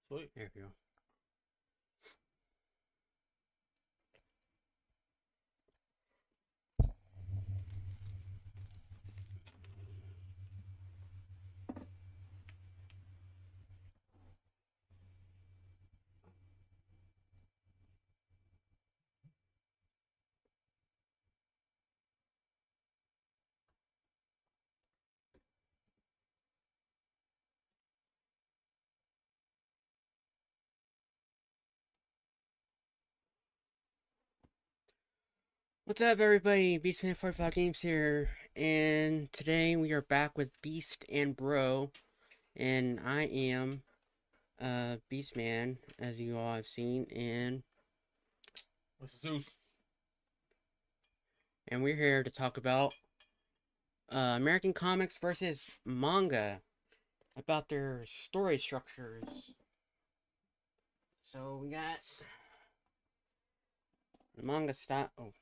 Sweet. There we go. What's up, everybody? Beastman45 Games here, and today we are back with Beast and Bro, and I am Beastman, as you all have seen, This is Zeus. and we're here to talk about American comics versus manga, about their story structures. So we got the manga styles.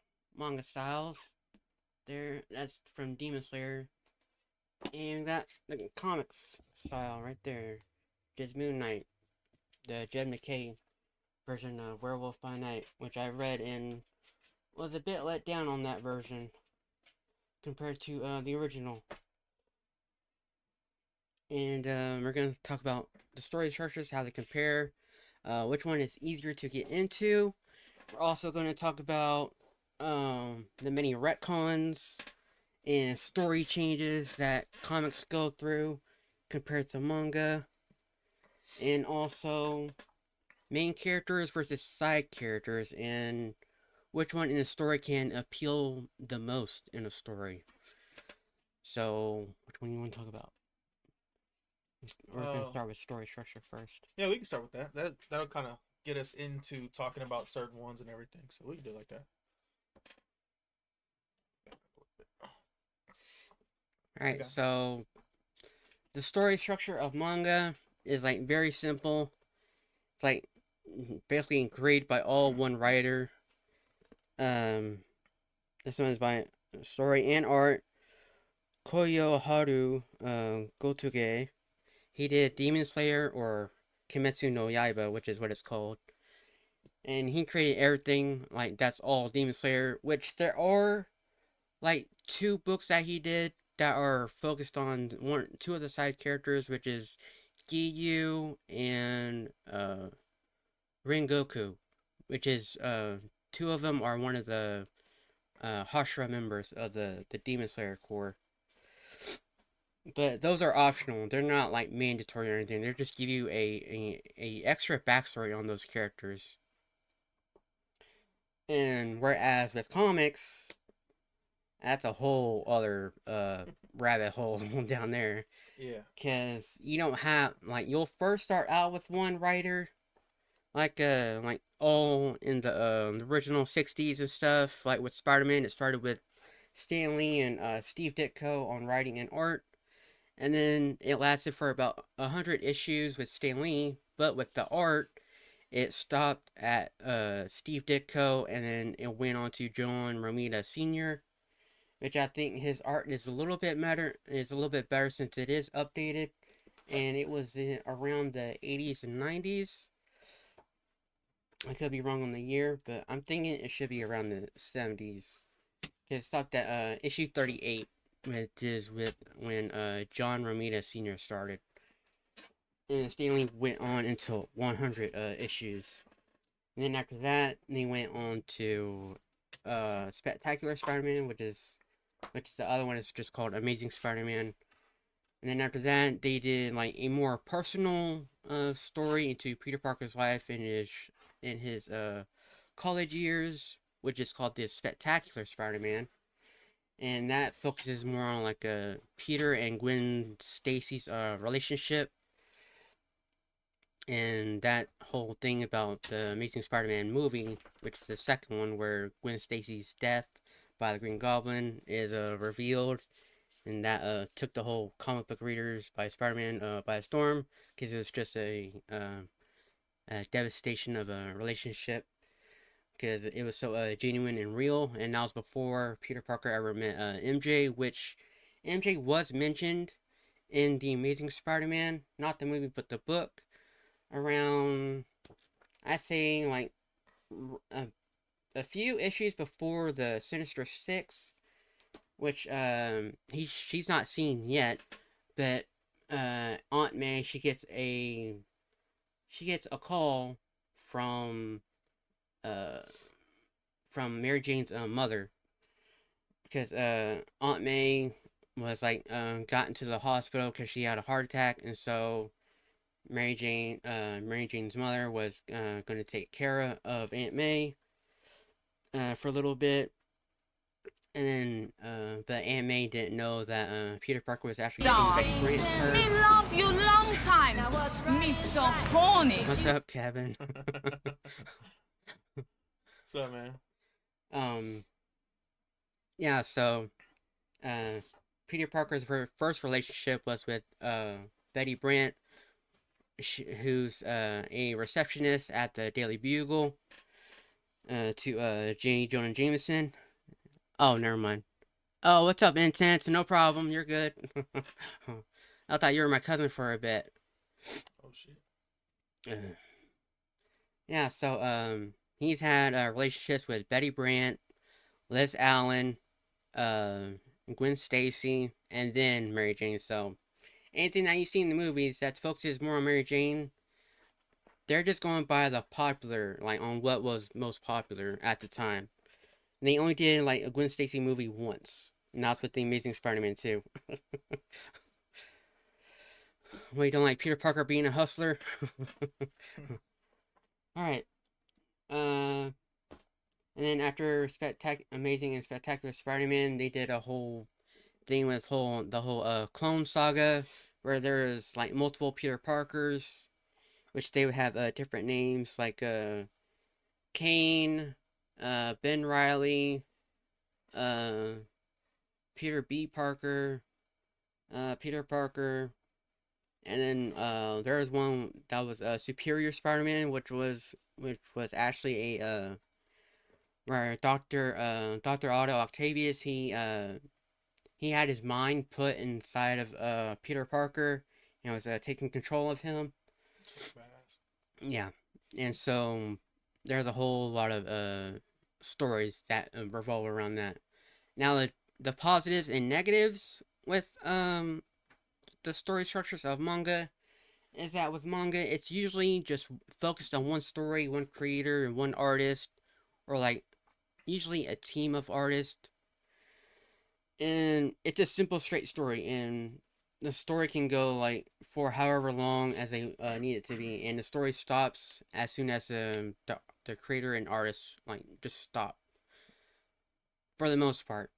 There, that's from Demon Slayer, and we got the comics style right there, just Moon Knight, the Jed McKay version of Werewolf by Night, which I read and was a bit let down on that version compared to the original. And we're going to talk about the story structures, how they compare, which one is easier to get into. We're also going to talk about the many retcons and story changes that comics go through compared to manga, and also main characters versus side characters, and which one in the story can appeal the most in a story. So, which one you want to talk about? We're gonna Uh, start with story structure first. yeah, we can start with that. That'll kind of get us into talking about certain ones and everything. So we can do it like that. All right. Okay. So the story structure of manga is like very simple. It's like basically created by all one writer. Um, this one is by story and art Koyoharu Gotoge. He did Demon Slayer or Kimetsu no Yaiba, which is what it's called. And he created everything like that's all Demon Slayer, which there are like two books that he did that are focused on two of the side characters, which is Giyu and Rengoku, which is two of them are one of the Hashira members of the Demon Slayer Corps. But those are optional. They're not like mandatory or anything. They just give you a extra backstory on those characters. And whereas with comics, that's a whole other rabbit hole down there. Yeah. Cause you don't have like you'll first start out with one writer, like all in the original '60s and stuff. Like with Spider-Man, it started with Stan Lee and Steve Ditko on writing and art, and then it lasted for about 100 issues with Stan Lee. But with the art, it stopped at Steve Ditko, and then it went on to John Romita Sr., which I think his art is a little bit better. Is a little bit better since it is updated, and it was around the 80s and 90s. I could be wrong on the year, but I'm thinking it should be around the 70s. It stopped at issue 38, which is with when John Romita Sr. started, and Stanley went on until 100 issues. And then after that, they went on to Spectacular Spider-Man, which is the other one is just called Amazing Spider-Man. And then after that, they did like a more personal story into Peter Parker's life in his college years, which is called the Spectacular Spider-Man, and that focuses more on like Peter and Gwen Stacy's relationship, and that whole thing about the Amazing Spider-Man movie, which is the second one where Gwen Stacy's death by the Green Goblin is revealed, and that took the whole comic book readers by Spider-Man by storm, because it was just a devastation of a relationship, because it was so genuine and real, and that was before Peter Parker ever met MJ, which MJ was mentioned in the Amazing Spider-Man, not the movie but the book, around, I say like a, a few issues before the Sinister Six, which she's not seen yet, but Aunt May she gets a call from uh from Mary Jane's mother, because Aunt May was like got into the hospital because she had a heart attack, and so Mary Jane's mother was going to take care of Aunt May for a little bit, and then but Aunt May didn't know that Peter Parker was actually seeing Betty Brant Me first. love you long time. Me so horny. What's up, Kevin? So man. um, yeah, so uh, Peter Parker's first relationship was with Betty Brant, who's a receptionist at the Daily Bugle, to J. Jonah Jameson. Oh, never mind. Oh, what's up, Intense? No problem. You're good. I thought you were my cousin for a bit. Oh shit. Yeah, so he's had relationships with Betty Brant, Liz Allen, uh, Gwen Stacy, and then Mary Jane. So anything that you see in the movies that focuses more on Mary Jane, they're just going by the popular, like on what was most popular at the time. And they only did like a Gwen Stacy movie once, and that's with the Amazing Spider-Man 2. Well, you don't like Peter Parker being a hustler? All right. Uh, and then after Amazing and Spectacular Spider-Man, they did a whole thing with the whole clone saga, where there's like multiple Peter Parkers, which they would have different names like Kane, Ben Riley, uh, Peter B. Parker, Peter Parker, and then there was one that was Superior Spider-Man, which was actually a where Doctor Otto Octavius he had his mind put inside of Peter Parker and was taking control of him. Badass. Yeah, and so there's a whole lot of stories that revolve around that. Now the positives and negatives with the story structures of manga is that with manga it's usually just focused on one story, one creator, and one artist, or like usually a team of artists, and it's a simple straight story, and the story can go like for however long as they need it to be, and the story stops as soon as the creator and artist like just stop for the most part.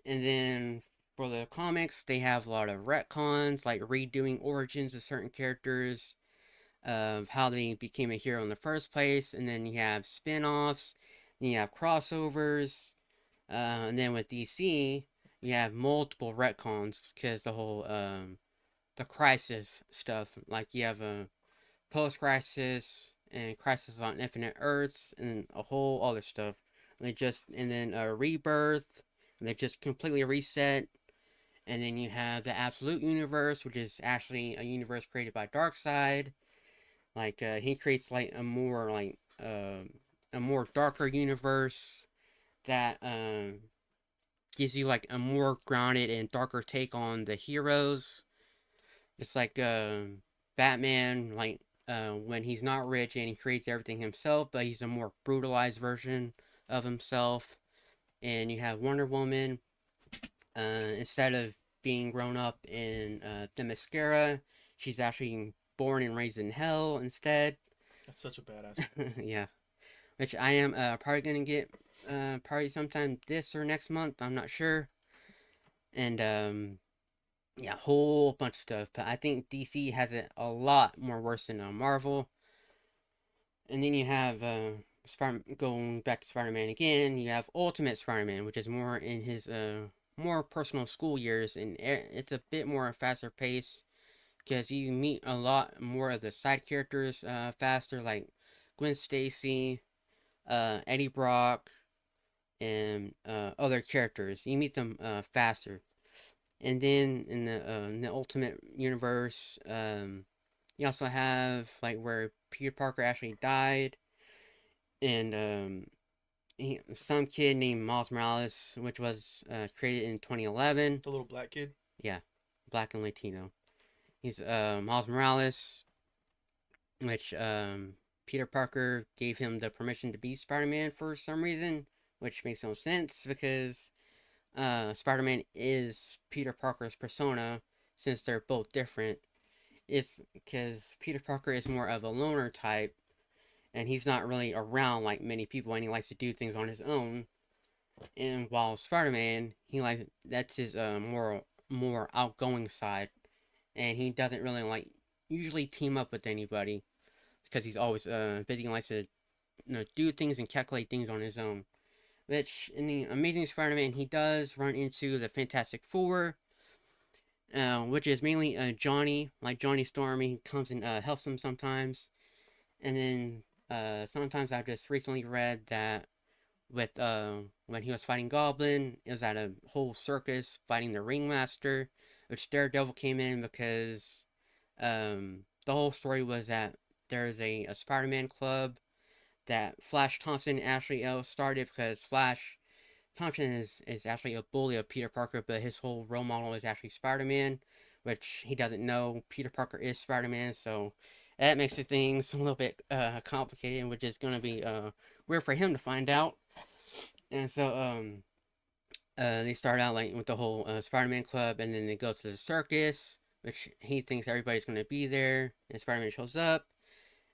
And then for the comics, they have a lot of retcons, like redoing origins of certain characters, of how they became a hero in the first place, and then you have spin-offs, and you have crossovers, and then with DC, you have multiple retcons because the whole the crisis stuff, like you have a post-crisis and crisis on Infinite Earths and a whole other stuff. And then a rebirth, and they just completely reset. And then you have the Absolute Universe, which is actually a universe created by Darkseid. Like he creates like a more darker universe that gives you like a more grounded and darker take on the heroes. It's like Batman, like when he's not rich and he creates everything himself, but he's a more brutalized version of himself. And you have Wonder Woman, instead of being grown up in the mascara, she's actually born and raised in hell instead. That's such a badass. Yeah, which I am probably gonna get probably sometime this or next month. I'm not sure. And yeah, whole bunch of stuff. But I think DC has it a lot more worse than Marvel. And then you have going back to Spider-Man again. You have Ultimate Spider-Man, which is more in his more personal school years, and it's a bit more faster pace because you meet a lot more of the side characters faster, like Gwen Stacy, Eddie Brock, and other characters. You meet them faster. And then in the Ultimate Universe, You also have like where Peter Parker actually died, and some kid named Miles Morales, which was created in 2011. The little black kid. Yeah, black and Latino. He's Miles Morales, which Peter Parker gave him the permission to be Spider-Man for some reason, which makes no sense because Spider-Man is Peter Parker's persona since they're both different. It's because Peter Parker is more of a loner type, and he's not really around like many people, and he likes to do things on his own. And while Spider-Man, he likes that's his more outgoing side, and he doesn't really like usually team up with anybody because he's always busy and likes to do things and calculate things on his own. Which in the Amazing Spider-Man, he does run into the Fantastic Four, which is mainly Johnny, like Johnny Storm. He comes and helps him sometimes, and then sometimes I've just recently read that with when he was fighting Goblin, it was at a whole circus fighting the Ringmaster, which Daredevil came in because the whole story was that there's a Spider-Man club that Flash Thompson actually started because Flash Thompson is actually a bully of Peter Parker, but his whole role model is actually Spider-Man, which he doesn't know Peter Parker is Spider-Man, so that makes the things a little bit complicated, which is going to be weird for him to find out. And so they start out like with the whole Spider-Man club, and then they go to the circus, which he thinks everybody's going to be there, and Spider-Man shows up,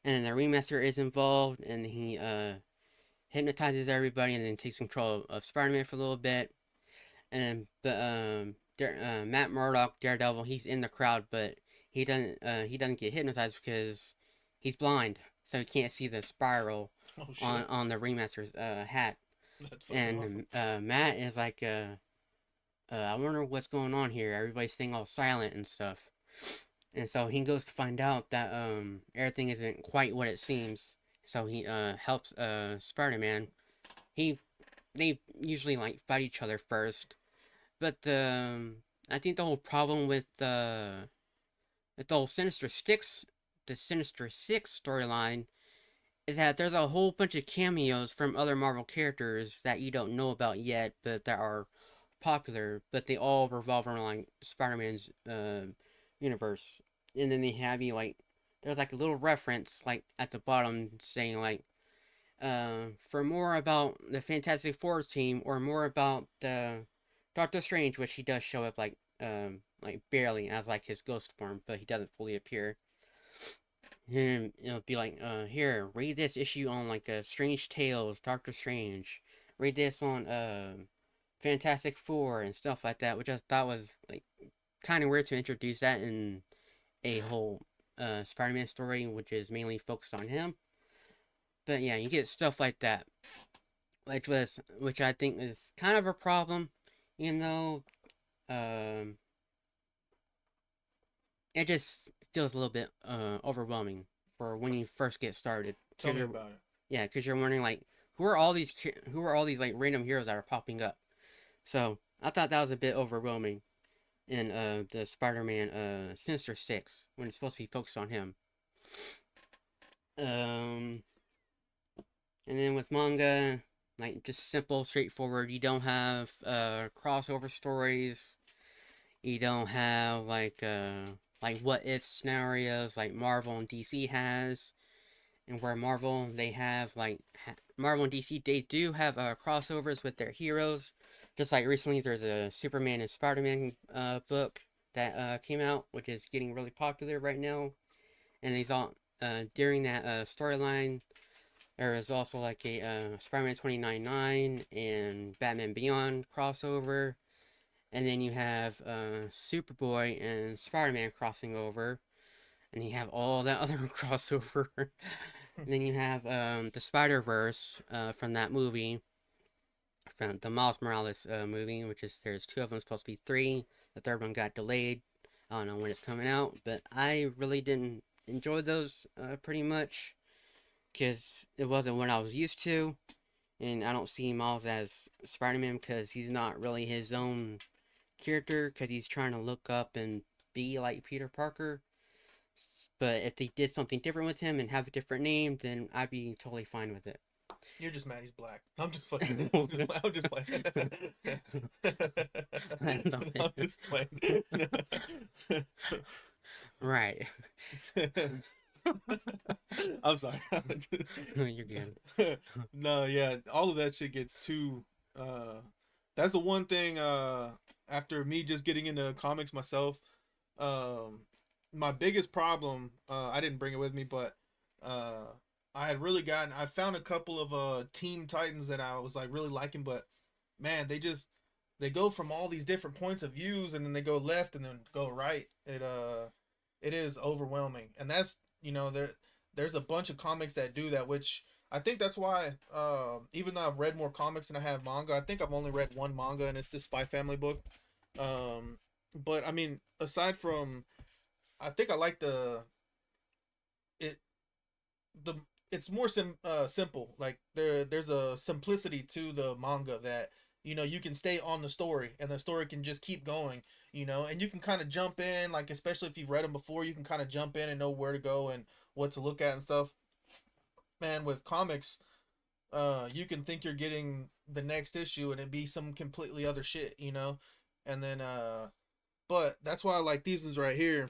and then the Remaster is involved, and he hypnotizes everybody, and then takes control of Spider-Man for a little bit, and then Matt Murdock, Daredevil, he's in the crowd, but he doesn't get hypnotized because he's blind, so he can't see the spiral on the Remaster's hat. That's fucking And Matt is like, I wonder what's going on here. Everybody's staying all silent and stuff. And so he goes to find out that everything isn't quite what it seems. So he helps Spider-Man. They usually like fight each other first, but I think the whole problem with the whole the Sinister Six storyline is that there's a whole bunch of cameos from other Marvel characters that you don't know about yet, but that are popular, but they all revolve around like Spider-Man's universe. And then they have you like there's like a little reference like at the bottom saying like for more about the Fantastic Four team or more about Doctor Strange, which he does show up like barely as like his ghost form, but he doesn't fully appear. And it'll be like, here, read this issue on like Strange Tales, Doctor Strange. Read this on Fantastic Four and stuff like that, which I thought was like kind of weird to introduce that in a whole Spider-Man story, which is mainly focused on him. But yeah, you get stuff like that, which I think is kind of a problem, you know. It just feels a little bit overwhelming for when you first get started. Tell me about it. Yeah, because you're wondering like who are all these like random heroes that are popping up. So I thought that was a bit overwhelming in the Spider-Man Sinister Six when it's supposed to be focused on him. And then with manga, like just simple, straightforward. You don't have crossover stories. You don't have like what if scenarios like Marvel and DC has, and where Marvel they have like Marvel and DC they do have crossovers with their heroes. Just like recently, there's a Superman and Spider-Man book that came out, which is getting really popular right now. And they thought during that storyline, there was also like a Spider-Man 2099 and Batman Beyond crossover. And then you have Superboy and Spider-Man crossing over. And you have all that other crossover. And then you have the Spider-Verse from that movie. From the Miles Morales movie, which is there's two of them, supposed to be three. The third one got delayed. I don't know when it's coming out. But I really didn't enjoy those pretty much. Because it wasn't what I was used to. And I don't see Miles as Spider-Man because he's not really his own character because he's trying to look up and be like Peter Parker. But if they did something different with him and have a different name, then I'd be totally fine with it. You're just mad he's black. I'm just fucking. I'm just playing. I'm just playing. Right. I'm sorry. You're good. No, yeah, all of that shit gets too. That's the one thing. After me just getting into comics myself, um, my biggest problem. I didn't bring it with me, but uh, I had really gotten. I found a couple of Team Titans that I was like really liking, but man, they go from all these different points of views, and then they go left and then go right. It is overwhelming, and that's there's a bunch of comics that do that, which I think that's why even though I've read more comics than I have manga, I think I've only read one manga, and it's the Spy Family book. Um, but I mean, aside from, I think I like it the it's more simple. Like there's a simplicity to the manga that you can stay on the story, and the story can just keep going. And you can kind of jump in, like especially if you've read them before, you can kind of jump in and know where to go and what to look at and stuff. Man, with comics, you can think you're getting the next issue and it be some completely other shit. And then but that's why I like these ones right here.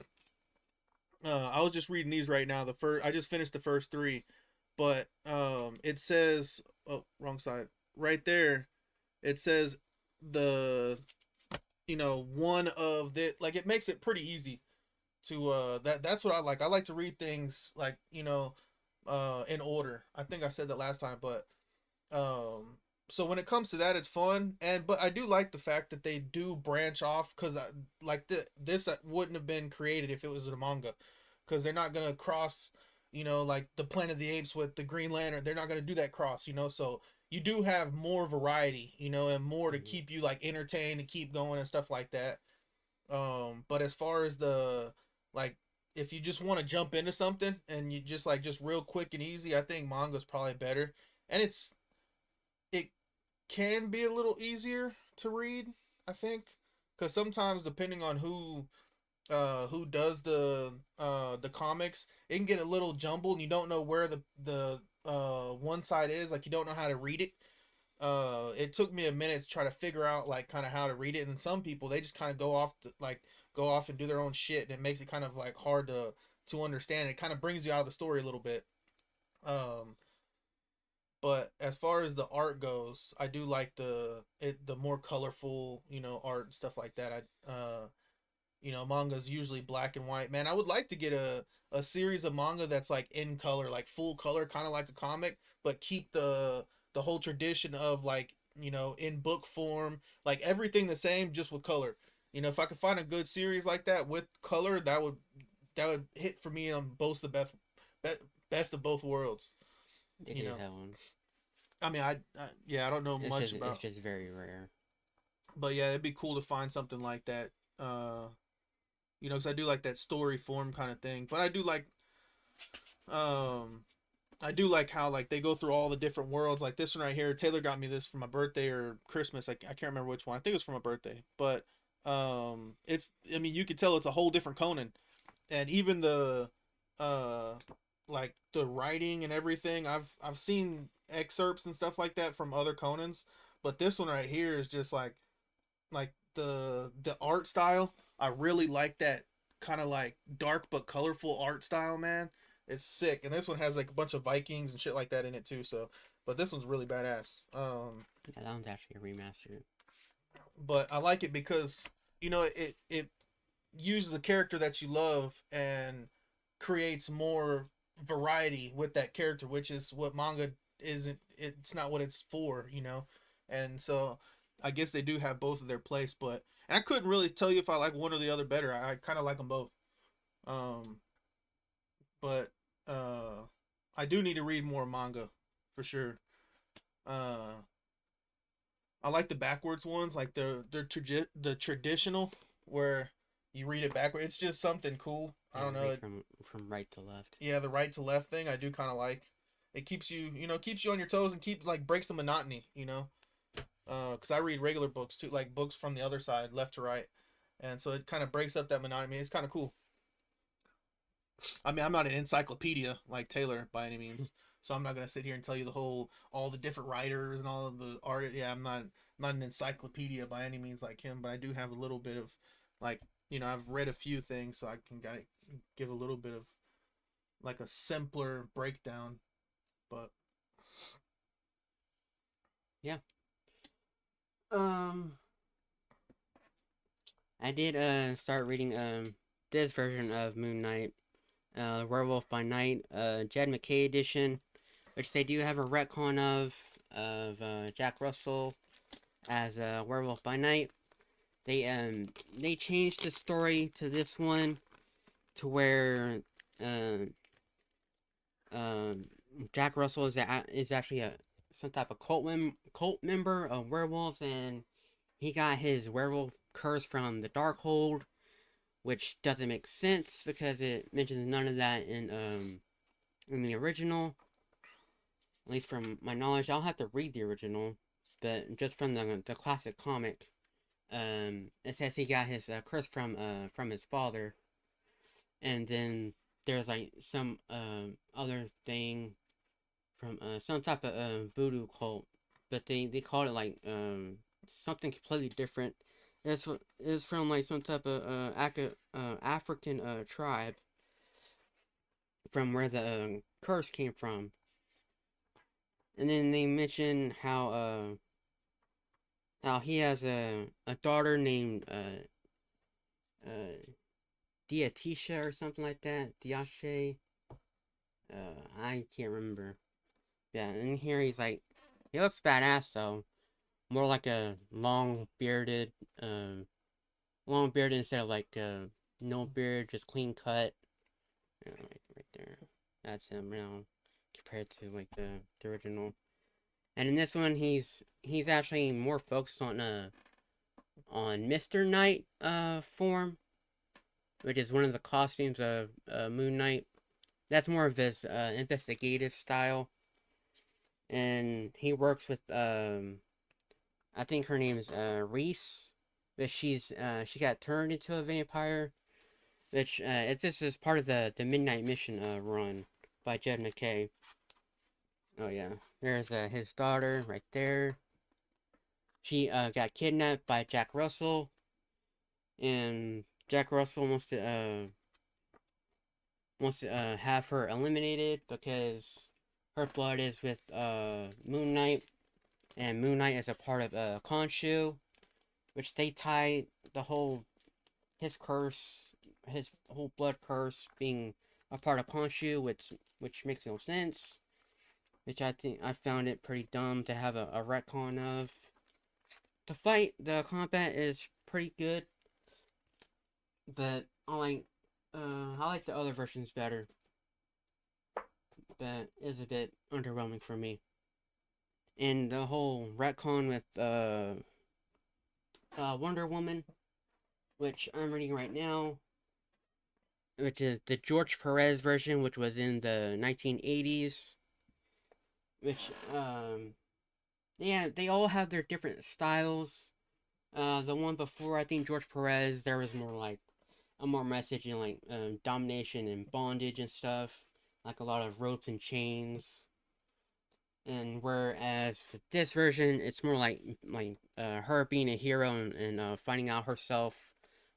I was just reading these right now. I just finished the first three, but it says, oh, wrong side, right there. It says the one of the, like, it makes it pretty easy to that's what I like. I like to read things like in order. I think I said that last time, but so when it comes to that, it's fun. But I do like the fact that they do branch off, because like this wouldn't have been created if it was a manga, because they're not gonna cross like the Planet of the Apes with the Green Lantern. They're not gonna do that cross. So you do have more variety, and more to keep you like entertained, to keep going and stuff like that. But as far as the, like, if you just want to jump into something and you just real quick and easy, I think manga's probably better. And it can be a little easier to read, I think, because sometimes depending on who does the comics, it can get a little jumbled and you don't know where the one side is, like you don't know how to read it. It took me a minute to try to figure out like kind of how to read it, and some people, they just kind of go off and do their own shit, and it makes it kind of like hard to understand. It kind of brings you out of the story a little bit. um but as far as the art goes, I do like the more colorful art and stuff like that. Manga's usually black and white. Man, I would like to get a series of manga that's like in color, like full color, kind of like a comic, but keep the whole tradition of, like, in book form, like everything the same, just with color. If I could find a good series like that with color, that would hit for me on both the best of both worlds. They You did know, that one. I mean, yeah, I don't know much about, It's just very rare. but yeah, it'd be cool to find something like that. Because I do like that story form kind of thing. But um, I do like how, like, they go through all the different worlds. Like this one right here, Taylor got me this for my birthday or Christmas. I can't remember which one. I think it was for my birthday. But it's, I mean, you could tell it's a whole different Conan, and even the uh like the writing and everything. I've seen excerpts and stuff like that from other Conans, but this one right here is just like the art style. I really like that kind of like dark but colorful art style, man. It's sick. And this one has like a bunch of Vikings and shit like that in it too. So, but this one's really badass. Yeah, that one's actually a remaster. But I like it because it uses a character that you love and creates more variety with that character, which is what manga isn't. It's not what it's for. And so I guess they do have both of their place, but, and I couldn't really tell you if I like one or the other better. I kind of like them both. Um, but uh, I do need to read more manga for sure. Uh, I like the backwards ones, like the traditional, where you read it backward. It's just something cool. I don't know. Read from right to left. Yeah, the right to left thing I do kind of like. It keeps you, keeps you on your toes and like breaks the monotony. Because I read regular books too, like books from the other side, left to right, and so it kind of breaks up that monotony. It's kind of cool. I mean, I'm not an encyclopedia like Taylor by any means, so I'm not gonna sit here and tell you the whole all the different writers and all of the art. Yeah, I'm not an encyclopedia by any means like him, but I do have a little bit of like I've read a few things, so I can give a little bit of like a simpler breakdown. But Yeah. Um, I did start reading this version of Moon Knight, Werewolf by Night, Jed McKay edition, which they do have a retcon of Jack Russell as Werewolf by Night. They changed the story to this one to where uh, uh, Jack Russell is actually some type of cult member of werewolves, and he got his werewolf curse from the Darkhold, which doesn't make sense because it mentions none of that in the original. At least from my knowledge, I'll have to read the original, but just from the classic comic, it says he got his curse from his father, and then there's like some other thing from some type of voodoo cult, but they called it like something completely different. It's from like some type of African tribe from where the curse came from, and then they mention how he has a daughter named uh Diatisha or something like that. Diashe. I can't remember. Yeah, and here he looks badass though. More like a long bearded instead of like no beard, just clean cut. Right there. That's him now, compared to like the original. And in this one, he's actually more focused on Mr. Knight form, which is one of the costumes of Moon Knight. That's more of his investigative style, and he works with I think her name is Reese, but she got turned into a vampire, which this is part of the Midnight Mission run by Jed McKay. Oh yeah, there's his daughter right there. She got kidnapped by Jack Russell, and Jack Russell wants to have her eliminated because her blood is with Moon Knight, and Moon Knight is a part of Khonshu, which they tie the whole his curse, his whole blood curse being a part of Khonshu, which makes no sense. Which I think I found it pretty dumb to have a retcon of. The combat is pretty good, but I like the other versions better. But it's a bit underwhelming for me. And the whole retcon with Wonder Woman, which I'm reading right now, which is the George Perez version, which was in the 1980s. Which yeah, they all have their different styles. The one before, I think George Perez, there was more like a more message in like domination and bondage and stuff, like a lot of ropes and chains. And whereas for this version, it's more like her being a hero and finding out herself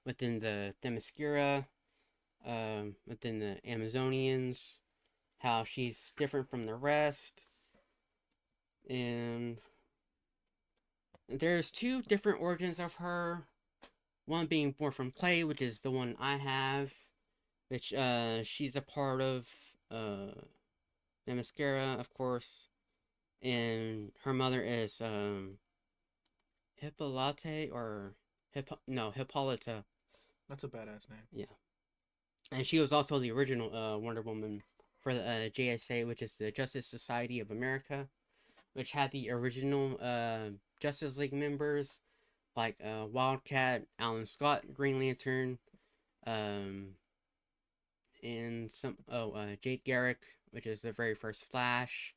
within the Themyscira, within the Amazonians, how she's different from the rest. And there's two different origins of her. One being born from clay, which is the one I have, which she's a part of Themyscira, of course, and her mother is Hippolyte or Hippolyta. that's a badass name. Yeah, and she was also the original Wonder Woman for the JSA, which is the Justice Society of America, which had the original Justice League members like Wildcat, Alan Scott, Green Lantern, um, and Jake Garrick, which is the very first Flash,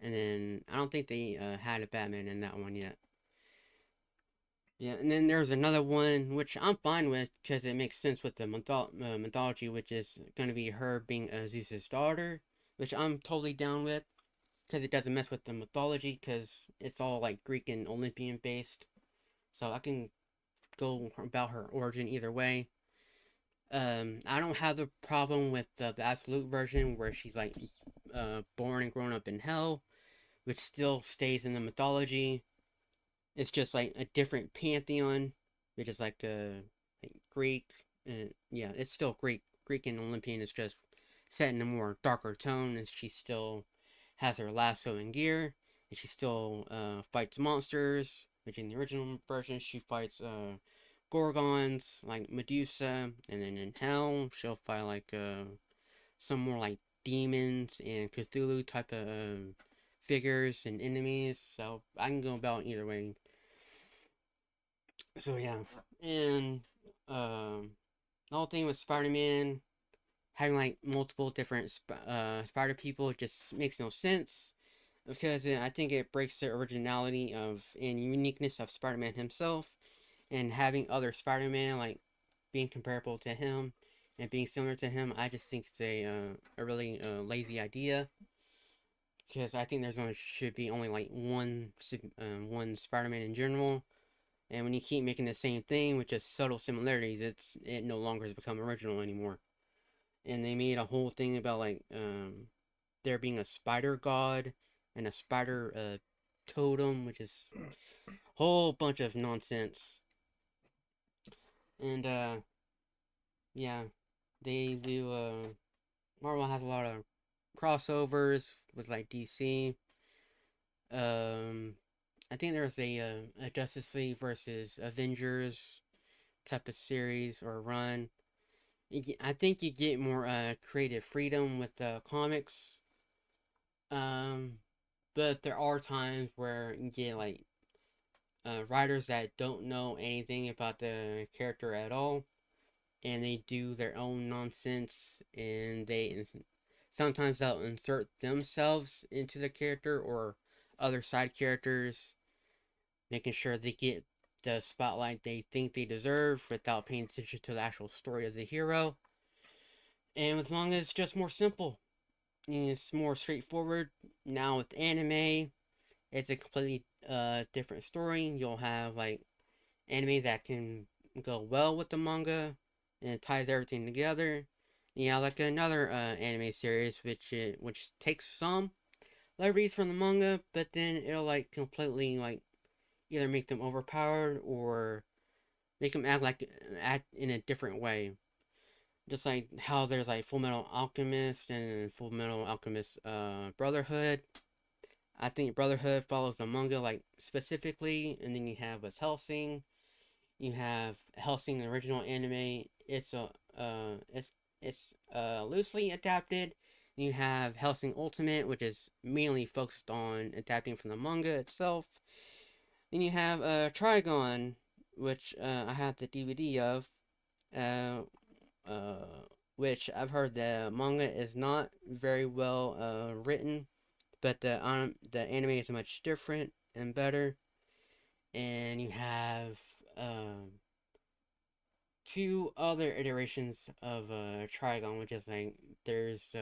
and then I don't think they had a Batman in that one yet. Yeah, and then there's another one which I'm fine with because it makes sense with the mythology, which is going to be her being Zeus's daughter, which I'm totally down with because it doesn't mess with the mythology because it's all like Greek and Olympian based. So I can go about her origin either way. I don't have the problem with the absolute version where she's like born and grown up in hell, which still stays in the mythology. It's just like a different pantheon, which is like Greek. Yeah, it's still Greek. Greek and Olympian is just set in a more darker tone, and she still has her lasso and gear, and she still fights monsters. Which in the original version she fights gorgons like Medusa, and then in Hell she'll fight like some more like demons and Cthulhu type of figures and enemies. So I can go about either way. So yeah, and the whole thing with Spider-Man having like multiple different Spider people just makes no sense because I think it breaks the originality of and uniqueness of Spider-Man himself, and having other Spider-Man like being comparable to him and being similar to him. I just think it's a really lazy idea because I think there's only should be only like one Spider-Man in general. And when you keep making the same thing with just subtle similarities, it no longer has become original anymore. And they made a whole thing about like there being a spider god and a spider totem, which is a whole bunch of nonsense. And yeah, they do. Marvel has a lot of crossovers with like DC. Um, I think there's a Justice League versus Avengers type of series or run. I think you get more creative freedom with comics. Um, but there are times where you get like writers that don't know anything about the character at all, and they do their own nonsense, and sometimes they'll insert themselves into the character or other side characters, making sure they get the spotlight they think they deserve without paying attention to the actual story of the hero. And with manga, it's just more simple. It's more straightforward. Now with anime, it's a completely different story. You'll have like anime that can go well with the manga and it ties everything together. You have like another anime series which takes some liberties from the manga, but then it'll like completely like either make them overpowered or make them act in a different way. Just like how there's like Full Metal Alchemist and Full Metal Alchemist Brotherhood. I think Brotherhood follows the manga like specifically, and then you have with Hellsing. You have Hellsing, the original anime. It's loosely adapted. You have Hellsing Ultimate, which is mainly focused on adapting from the manga itself. Then you have Trigon, which I have the DVD of. Uh, uh, which I've heard the manga is not very well written, but the anime is much different and better. And you have two other iterations of Trigon, which is like there's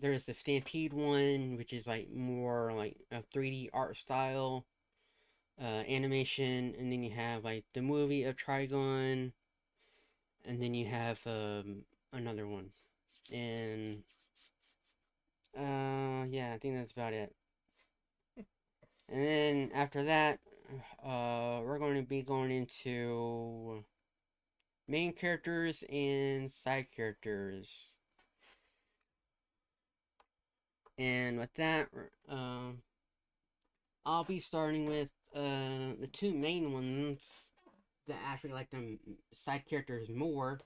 there's the Stampede one, which is like more like a 3D art style animation, and then you have like the movie of Trigon, and then you have another one, and yeah, I think that's about it. And then after that, we're going to be going into main characters and side characters. And with that, I'll be starting with the two main ones that actually like the side characters more.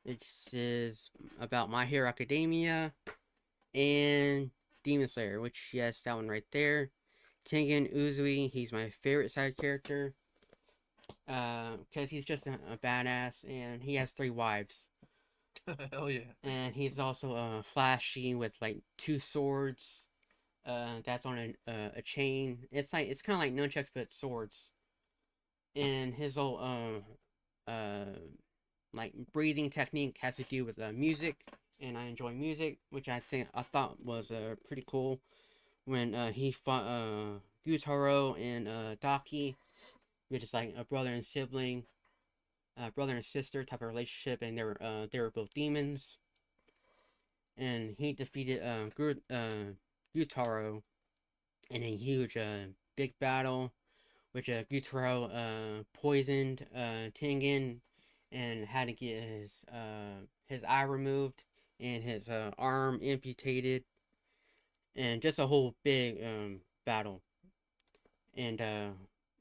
It is about My Hero Academia and Demon Slayer, which, yes, that one right there. Tengen Uzui, he's my favorite side character. Because he's just a badass, and he has 3 wives. Hell yeah. And he's also flashy with like 2 swords. that's on a chain. It's kind of like nunchucks but swords. And his whole like breathing technique has to do with music, and I enjoy music, which I thought was pretty cool when he fought Gyutaro and Daki, which is like a brother and sibling, brother and sister type of relationship, and they were both demons, and he defeated Gyutaro in a huge big battle, which Gyutaro poisoned Tengen and had to get his eye removed and his arm amputated, and just a whole big battle. And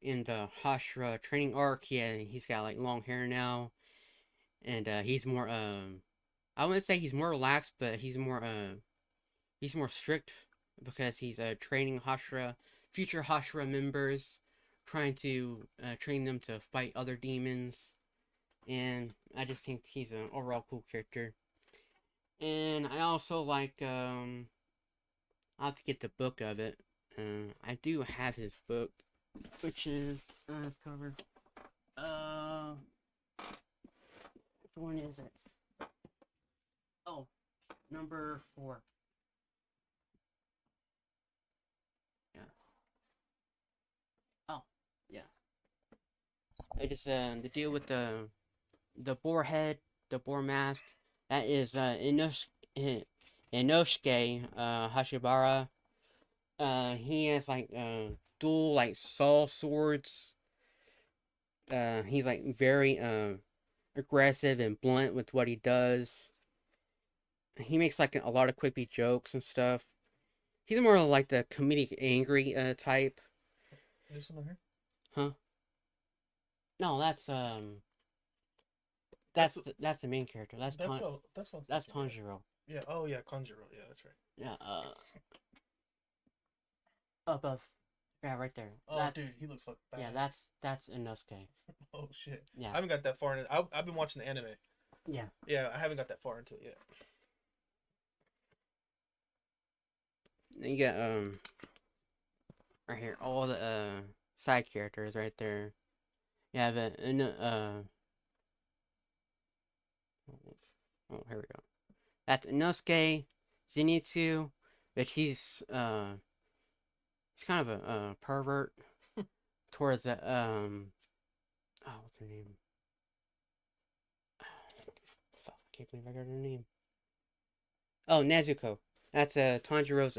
in the Hashira training arc, he's got like long hair now, and he's more I wouldn't say he's more relaxed, but he's more strict because he's training future Hashira members, trying to train them to fight other demons, and I just think he's an overall cool character. And I also like I'll have to get the book of it. I do have his book, which is this cover. Which one is it? Oh, number 4. Yeah. Oh, yeah. I just the deal with the boar head, the boar mask. That is Inosuke Hashibara. He has like dual like saw swords. He's like very aggressive and blunt with what he does. He makes like a lot of quippy jokes and stuff. He's more like the comedic angry type. This one here? Huh? No, that's that's the main character. That's Tanjiro. Yeah. Oh yeah, Conjuro. Yeah, that's right. Yeah. Above. Yeah, right there. Oh, dude, he looks fucking bad. Yeah, that's Inosuke. Oh shit. Yeah. I haven't got that far in it. I've been watching the anime. Yeah. Yeah, I haven't got that far into it yet. You got right here all the side characters right there. You have oh, here we go. That's Inosuke, Zenitsu, but he's kind of a pervert towards the oh, what's her name? Fuck, I can't believe I got her name. Oh, Nezuko. That's Tanjiro's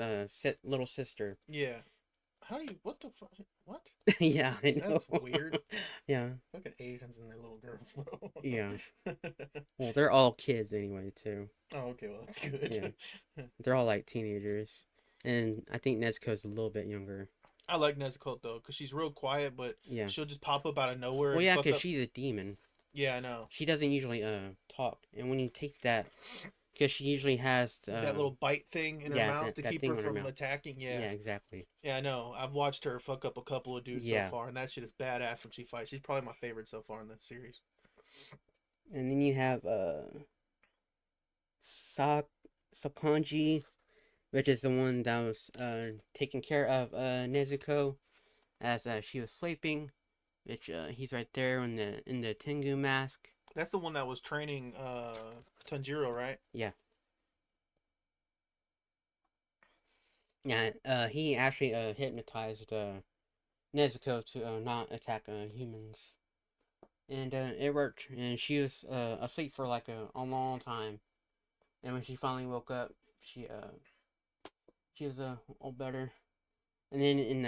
little sister. Yeah. How do you? What the fuck? What? Yeah, I know. That's weird. Yeah. Look at Asians and their little girls, bro. Yeah. Well, they're all kids anyway, too. Oh, okay. Well, that's good. Yeah. They're all like teenagers, and I think Nezuko's a little bit younger. I like Nezuko though, cause she's real quiet, but Yeah. she'll just pop up out of nowhere. Well, and yeah, fuck because up. she's a demon. Yeah, I know. She doesn't usually talk, and when you take that, because she usually has that little bite thing in her mouth to keep her from attacking. Yeah. Yeah, exactly. Yeah, I know. I've watched her fuck up a couple of dudes so far, and that shit is badass when she fights. She's probably my favorite so far in the series. And then you have Sakonji, which is the one that was taking care of Nezuko as she was sleeping. Which he's right there in the Tengu mask. That's the one that was training Tanjiro, right? Yeah. Yeah, he actually hypnotized Nezuko to not attack humans. And it worked. And she was asleep for like a long time. And when she finally woke up, she was all better. And then in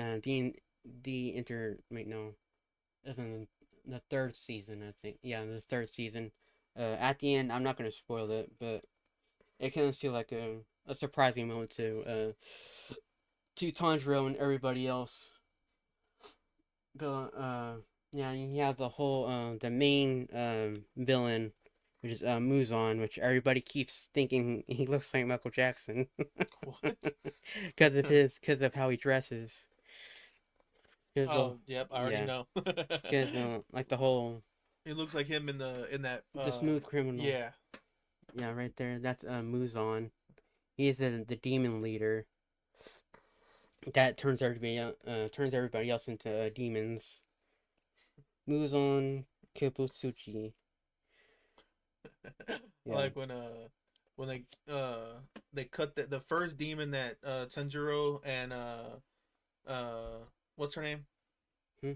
it's in the 3rd season, I think. Yeah, the 3rd season. At the end, I'm not gonna spoil it, but it comes to like a surprising moment to Tanjiro and everybody else. But yeah, you have the whole the main villain, which is Muzan, which everybody keeps thinking he looks like Michael Jackson. What? Because of how he dresses. Oh, yep, I already know. Because like the whole. It looks like him in that. The smooth criminal. Yeah. Yeah, right there. That's Muzan. He is the demon leader. that turns everybody else into demons. Muzon Kibutsuchi. I Yeah. like when they cut the first demon that Tanjiro and what's her name? Hmm?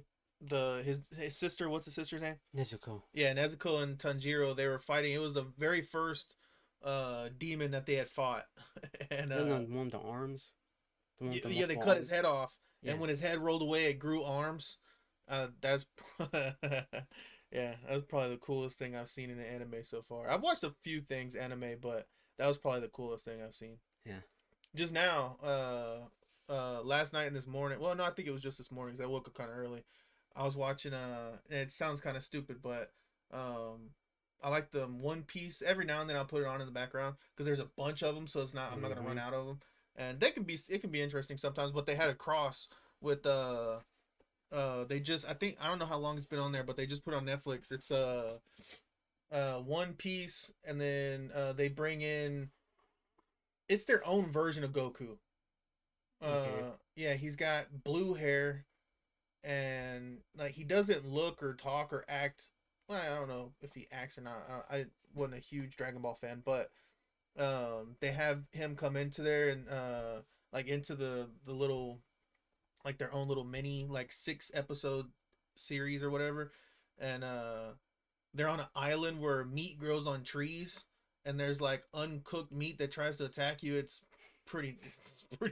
His sister, what's his sister's name? Nezuko. Yeah, Nezuko and Tanjiro, they were fighting. It was the very first demon that they had fought. And Then the one with the arms. The one with the yeah, they multiple cut his arms. head off, Yeah. and when his head rolled away, it grew arms. That's yeah, that's probably the coolest thing I've seen in an anime so far. I've watched a few things anime, but that was probably the coolest thing I've seen. Yeah. Just now, last night and this morning. Well, no, I think it was just this morning because I woke up kind of early. I was watching. And it sounds kind of stupid, but um, I like the One Piece. Every now and then I'll put it on in the background because there's a bunch of them, so it's not. I'm not gonna run Mm-hmm. out of them, and they can be. It can be interesting sometimes. But they had a cross with they just. I think I don't know how long it's been on there, but they just put on Netflix. It's One Piece, and then they bring in. It's their own version of Goku. Okay. Yeah, he's got blue hair, and like he doesn't look or talk or act. Well, I don't know if he acts or not. I wasn't a huge Dragon Ball fan, but they have him come into there and like into the little like their own little mini like 6 episode series or whatever, and they're on an island where meat grows on trees, and there's like uncooked meat that tries to attack you. It's pretty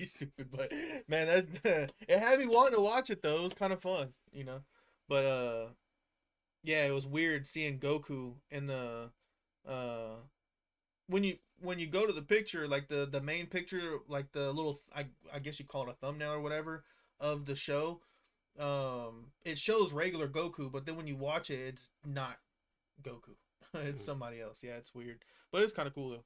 stupid, but man, that's it had me wanting to watch it though. It was kind of fun, you know. But yeah, it was weird seeing Goku in the uh when you go to the picture, like the main picture, like the little I guess you call it a thumbnail or whatever of the show. It shows regular Goku, but then when you watch it, it's not Goku. It's somebody else. Yeah, it's weird, but it's kind of cool though.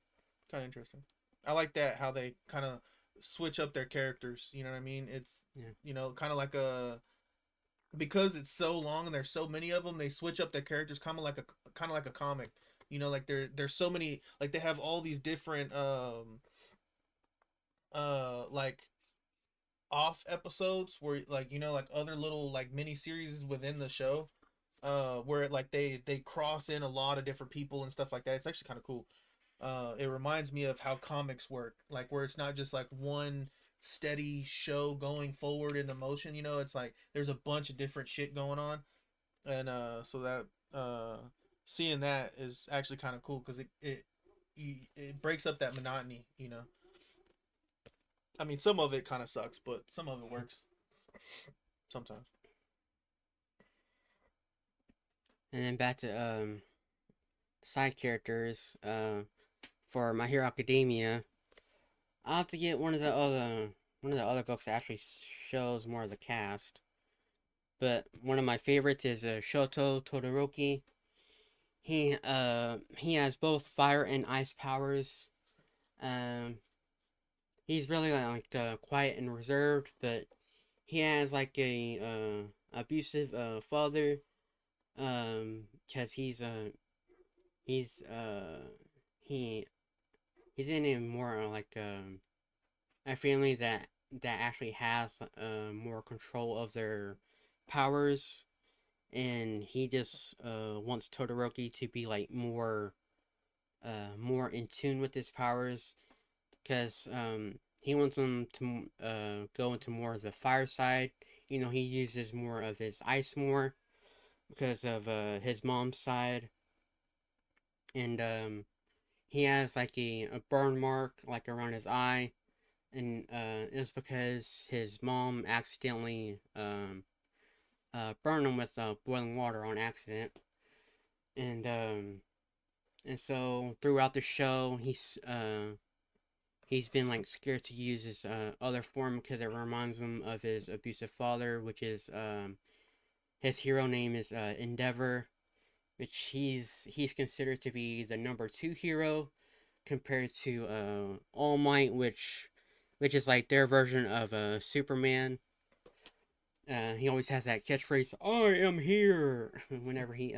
Kind of interesting. I like that how they kind of switch up their characters. You know what I mean? It's Yeah. kind of like a because it's so long and there's so many of them. They switch up their characters, kind of like a comic. Like there's so many. Like they have all these different like off episodes where like like other little like mini series within the show where like they cross in a lot of different people and stuff like that. It's actually kind of cool. It reminds me of how comics work, like where it's not just like one steady show going forward in emotion. It's like there's a bunch of different shit going on, and so that seeing that is actually kind of cool because it breaks up that monotony. I mean, some of it kind of sucks, but some of it works sometimes. And then back to side characters. For My Hero Academia, I'll have to get one of the other books that actually shows more of the cast. But one of my favorites is Shoto Todoroki. He has both fire and ice powers. Um, he's really like quiet and reserved, but he has like a abusive father. Cause he's he he's in a more like a family that actually has more control of their powers, and he just wants Todoroki to be like more in tune with his powers, because he wants him to go into more of the fire side. He uses more of his ice more because of his mom's side, and he has like a burn mark like around his eye, and it's because his mom accidentally burned him with boiling water on accident, and so throughout the show he's been like scared to use his other form because it reminds him of his abusive father, which is his hero name is Endeavor, which he's considered to be the number two hero compared to All Might, which is like their version of Superman. He always has that catchphrase, "I am here," whenever he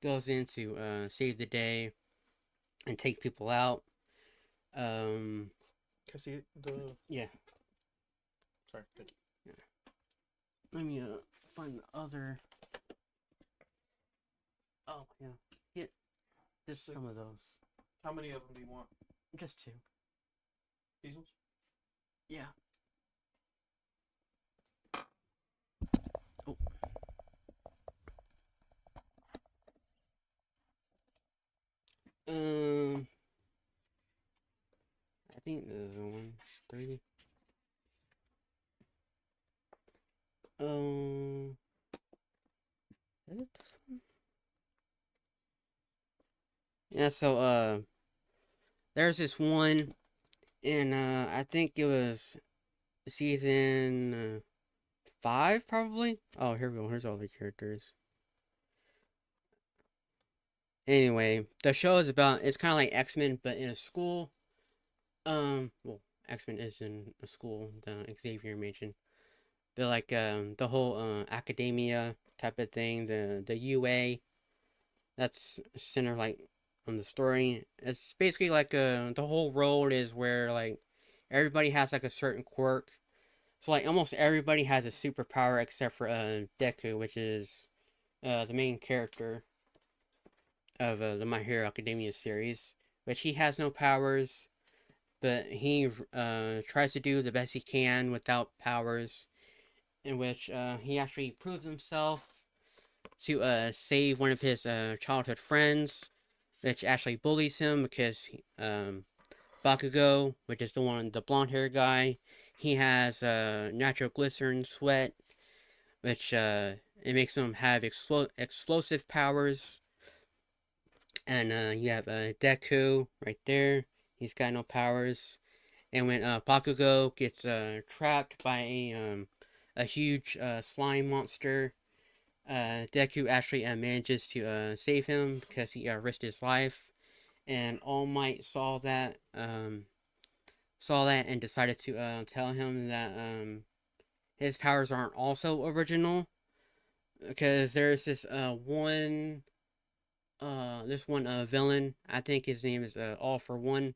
goes in to save the day and take people out. Um, Can I see it? The yeah, Sorry, thank you. Let me find the other. Oh yeah, get just some of those. How many of them do you want? Just 2. These ones? Yeah. Oh. I think there's 1, 3. Is it this one? Yeah. So there's this one, and I think it was season 5, probably. Oh, here we go. Here's all the characters. Anyway, the show is about, it's kind of like X-Men, but in a school. Well, X-Men is in a school, the Xavier mentioned. But like the whole academia type of thing, the UA, that's center like on the story. It's basically like the whole world is where like everybody has like a certain quirk. So like almost everybody has a superpower except for Deku, which is the main character of the My Hero Academia series, which he has no powers, but he tries to do the best he can without powers, in which he actually proves himself to save one of his childhood friends, which actually bullies him because Bakugo, which is the blonde hair guy, he has natural glycerin sweat, which it makes him have explosive powers. And you have Deku right there. He's got no powers. And when Bakugo gets trapped by a huge slime monster, Deku actually manages to save him because he risked his life. And All Might saw that and decided to tell him that his powers aren't also original, because there's this one villain. I think his name is All for One,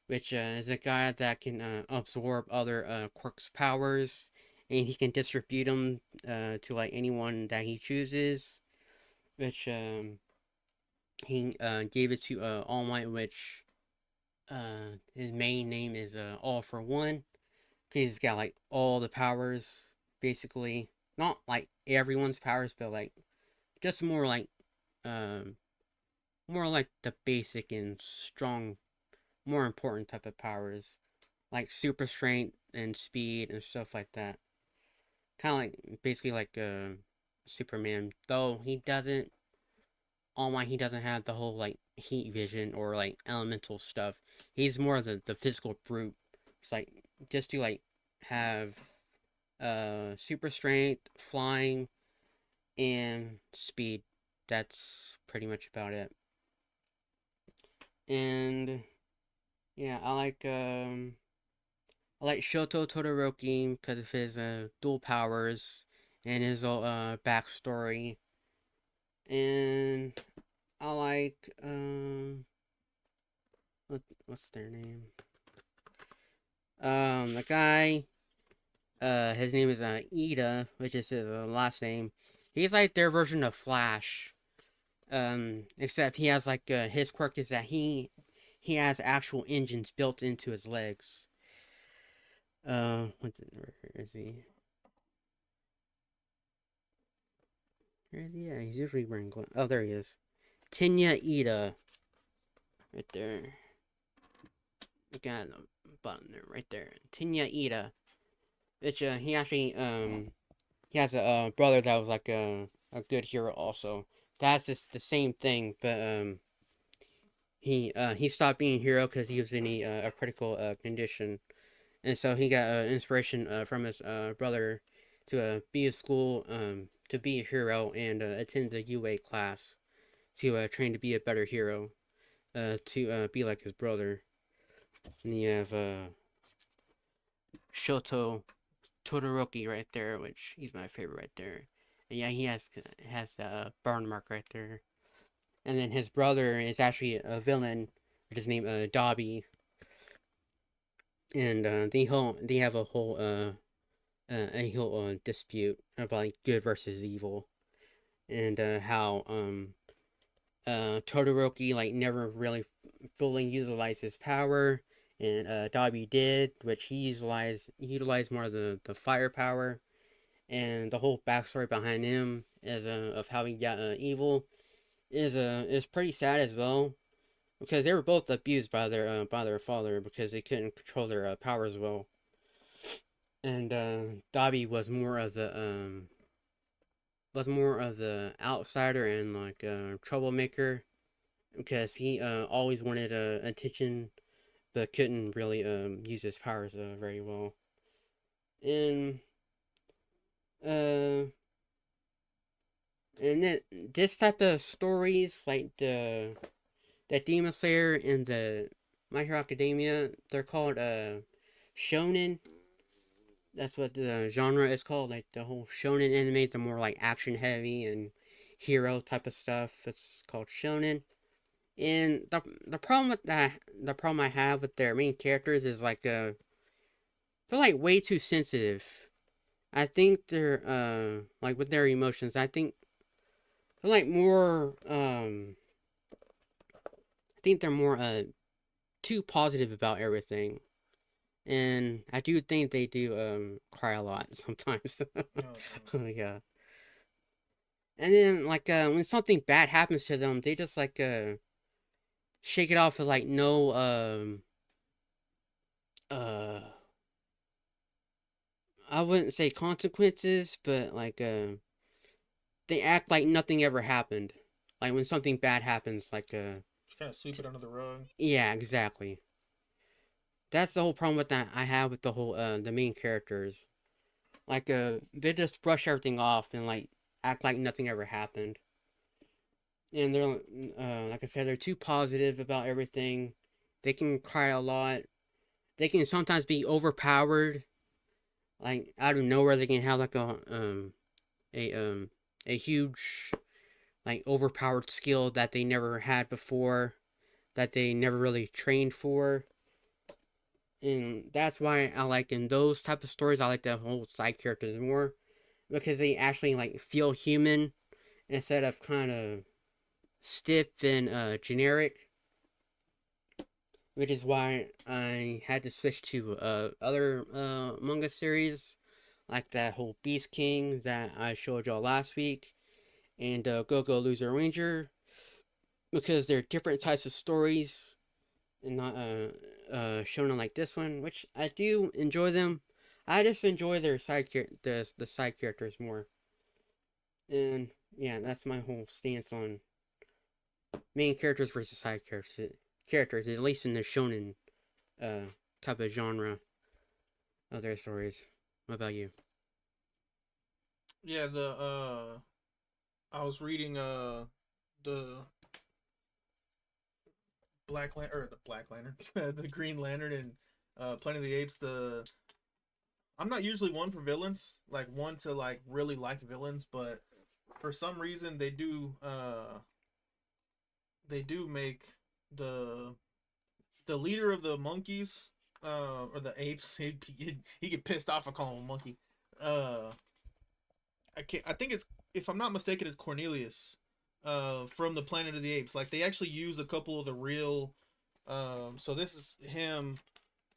which is a guy that can absorb other quirks' powers, and he can distribute them to like anyone that he chooses. Which he gave it to All Might, which his main name is All for One. He's got like all the powers, basically. Not like everyone's powers, but like just um more like the basic and strong, more important type of powers, like super strength and speed and stuff like that. Kind of like basically like Superman, though he doesn't. All Might, he doesn't have the whole like heat vision or like elemental stuff. He's more of the physical brute. It's like just to like have super strength, flying, and speed. That's pretty much about it. And yeah, I like Shoto Todoroki because of his dual powers and his backstory. And I like what's their name? The guy, his name is Ida, which is his last name. He's like their version of Flash. Except he has like his quirk is that he has actual engines built into his legs. Where is he? Where is he? Yeah, he's usually wearing gloves. Oh, there he is. Tenya Ida, right there. Look at the button there, right there. Tenya Ida. Which he actually he has a brother that was like a good hero also. That's just the same thing, but he stopped being a hero because he was in a critical condition, and so he got inspiration from his brother to be a school to be a hero and attend the UA class to train to be a better hero, to be like his brother. And you have Shoto Todoroki right there, which he's my favorite right there. And yeah, he has the burn mark right there. And then his brother is actually a villain, which is named Dobby. And they have a whole a whole dispute about like good versus evil, and how Todoroki like never really fully utilized his power, and Dabi did, which he utilized more of the fire power, and the whole backstory behind him as of how he got evil is pretty sad as well, because they were both abused by their father because they couldn't control their powers well, and Dabi was more of the outsider and like troublemaker because he always wanted attention but couldn't really use his powers very well. And uh and then this type of stories like the Demon Slayer and the My Hero Academia, they're called shonen. That's what the genre is called. Like the whole shonen anime, the more like action heavy and hero type of stuff. It's called shonen. And the problem with that, the problem I have with their main characters is like they're like way too sensitive. I think they're like with their emotions. I think they're like more I think they're more too positive about everything. And I do think they do cry a lot sometimes. Oh, Yeah. And then like when something bad happens to them, they just like shake it off with like no uh I wouldn't say consequences, but like they act like nothing ever happened. Like when something bad happens, like just kind of sweep it under the rug. yeah, exactly. That's the whole problem with that I have with the whole the main characters. Like they just brush everything off and like act like nothing ever happened. And they're like I said, they're too positive about everything. They can cry a lot. They can sometimes be overpowered. Like out of nowhere, they can have like a a huge like overpowered skill that they never had before, that they never really trained for. And that's why I like in those type of stories I like the whole side characters more, because they actually like feel human instead of kind of stiff and generic, which is why I had to switch to other manga series like that whole Beast King that I showed y'all last week, and Go Go Loser Ranger, because they're different types of stories and not shown like this one, which I do enjoy them. I just enjoy their the side characters more, and yeah, that's my whole stance on main characters versus side characters, at least in the shonen uh type of genre of their stories. What about you? Yeah, the I was reading the Black Lantern or the Black Lantern, the Green Lantern and Planet of the Apes. The I'm not usually one for villains, like one to like really like villains, but for some reason they do make the the leader of the monkeys or the apes. He get pissed off. I call him a monkey. Uh, I can't. I think it's if I'm not mistaken, it's Cornelius. From the Planet of the Apes. Like they actually use a couple of the real. So this is him.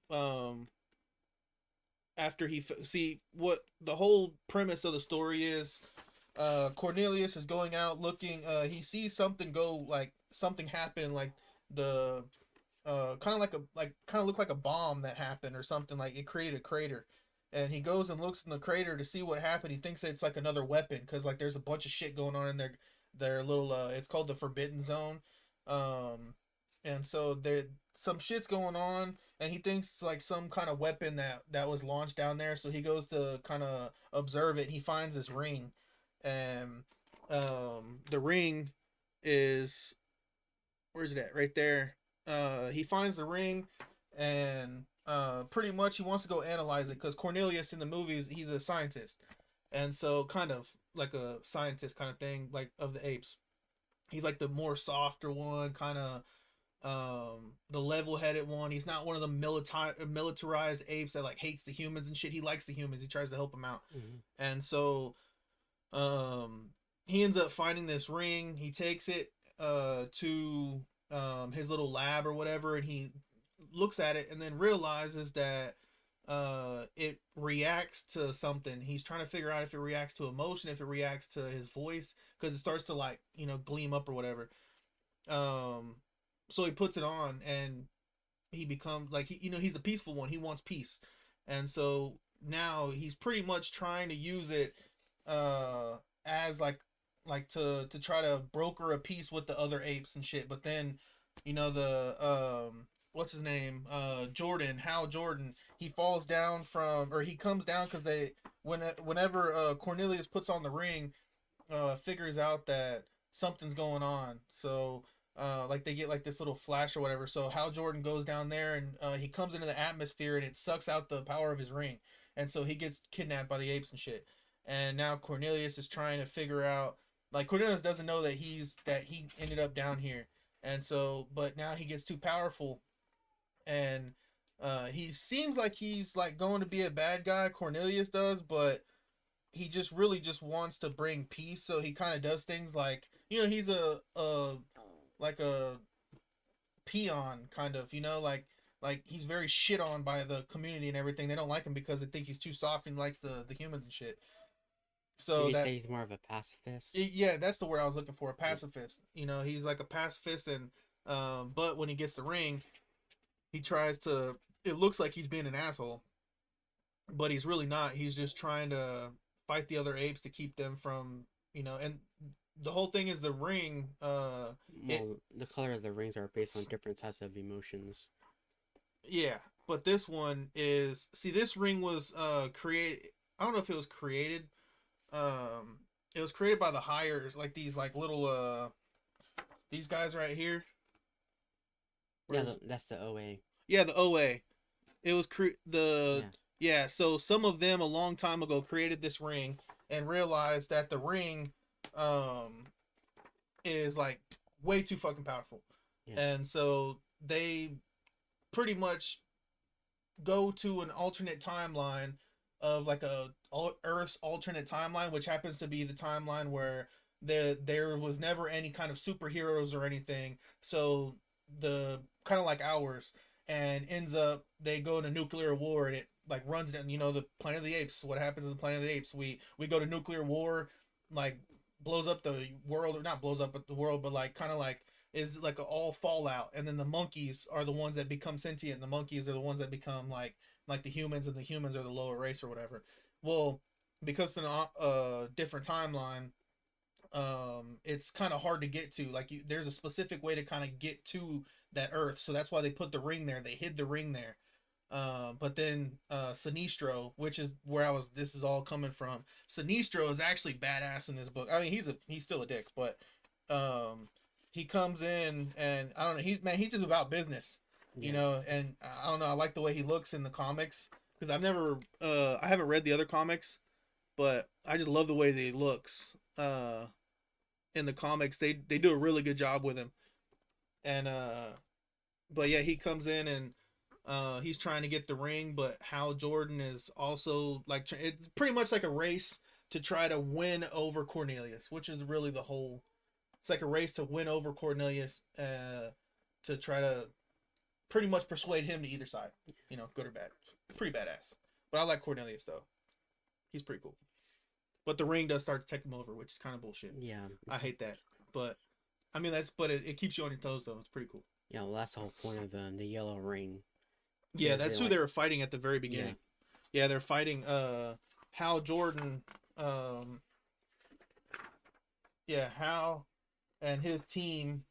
Um, after see what the whole premise of the story is. Cornelius is going out looking. He sees something go like something happen like the kind of like a like kind of looked like a bomb that happened or something like it created a crater, and he goes and looks in the crater to see what happened. He thinks it's like another weapon because like there's a bunch of shit going on in their little it's called the Forbidden Zone, um, and so there some shit's going on, and he thinks it's like some kind of weapon that was launched down there. So he goes to kind of observe it. And he finds this ring, and the ring is where's it at? Right there. He finds the ring, and pretty much he wants to go analyze it because Cornelius in the movies he's a scientist, and so kind of like a scientist kind of thing, like of the apes. He's like the more softer one, kind of the level-headed one. He's not one of the militarized apes that like hates the humans and shit. He likes the humans. He tries to help them out. Mm-hmm. And so um he ends up finding this ring. He takes it to his little lab or whatever, and he looks at it and then realizes that it reacts to something. He's trying to figure out if it reacts to emotion, if it reacts to his voice, because it starts to like, you know, gleam up or whatever. um so he puts it on, and he becomes like, he, you know, he's the peaceful one. He wants peace. And so now he's pretty much trying to use it uh as to try to broker a peace with the other apes and shit. But then, you know, the what's his name, Jordan, Hal Jordan, he falls down from, or he comes down because whenever Cornelius puts on the ring, figures out that something's going on. So like they get like this little flash or whatever. So Hal Jordan goes down there, and he comes into the atmosphere, and it sucks out the power of his ring. And so he gets kidnapped by the apes and shit. And now Cornelius is trying to figure out, like, Cornelius doesn't know that he ended up down here. And so, but now he gets too powerful, and he seems like he's like going to be a bad guy. Cornelius does, but he just really just wants to bring peace. So he kind of does things like, you know, he's a like a peon kind of, you know, like he's very shit on by the community and everything. They don't like him because they think he's too soft and likes the humans and shit. Did So you that, say he's more of a pacifist? yeah, that's the word I was looking for, a pacifist. You know, he's like a pacifist. And but when he gets the ring, he tries to, it looks like he's being an asshole, but he's really not. He's just trying to fight the other apes to keep them from, you know. And the whole thing is the ring. Well, the color of the rings are based on different types of emotions. Yeah, but this one is, see, this ring was created. I don't know if it was created. It was created by the hires, like these like little these guys right here. Yeah, that's the OA. Yeah, the OA. It was Yeah. yeah. So some of them a long time ago created this ring and realized that the ring um is like way too fucking powerful. Yeah. And so they pretty much go to an alternate timeline of like a Earth's alternate timeline, which happens to be the timeline where there was never any kind of superheroes or anything. So the kind of like ours, and ends up they go into nuclear war, and it like runs down, you know, the Planet of the Apes. What happens to the Planet of the Apes? We go to nuclear war, like blows up the world, or not blows up the world, but like kind of like is like a all fallout. And then the monkeys are the ones that become sentient, and the monkeys are the ones that become like the humans, and the humans are the lower race or whatever. Well, because it's a different timeline, it's kind of hard to get to. Like there's a specific way to kind of get to that Earth, so that's why they put the ring there. They hid the ring there. But then Sinistro, which is where this is all coming from. Sinistro is actually badass in this book. I mean, he's still a dick, but he comes in, and I don't know, he's just about business, you know. And I don't know, I like the way he looks in the comics, because I haven't read the other comics, but I just love the way that he looks in the comics. They do a really good job with him. And but yeah, he comes in, and he's trying to get the ring, but Hal Jordan is also like, it's pretty much like a race to try to win over Cornelius, which is really the whole. It's like a race to win over Cornelius, to try to pretty much persuade him to either side, you know, good or bad. Pretty badass. But I like Cornelius though. He's pretty cool. But the ring does start to take him over, which is kind of bullshit. Yeah. I hate that. But I mean, it keeps you on your toes though. It's pretty cool. Yeah, well, that's the whole point of the yellow ring. Yeah, that's who they were fighting at the very beginning. Yeah, they're fighting Hal Jordan. Yeah, Hal and his team.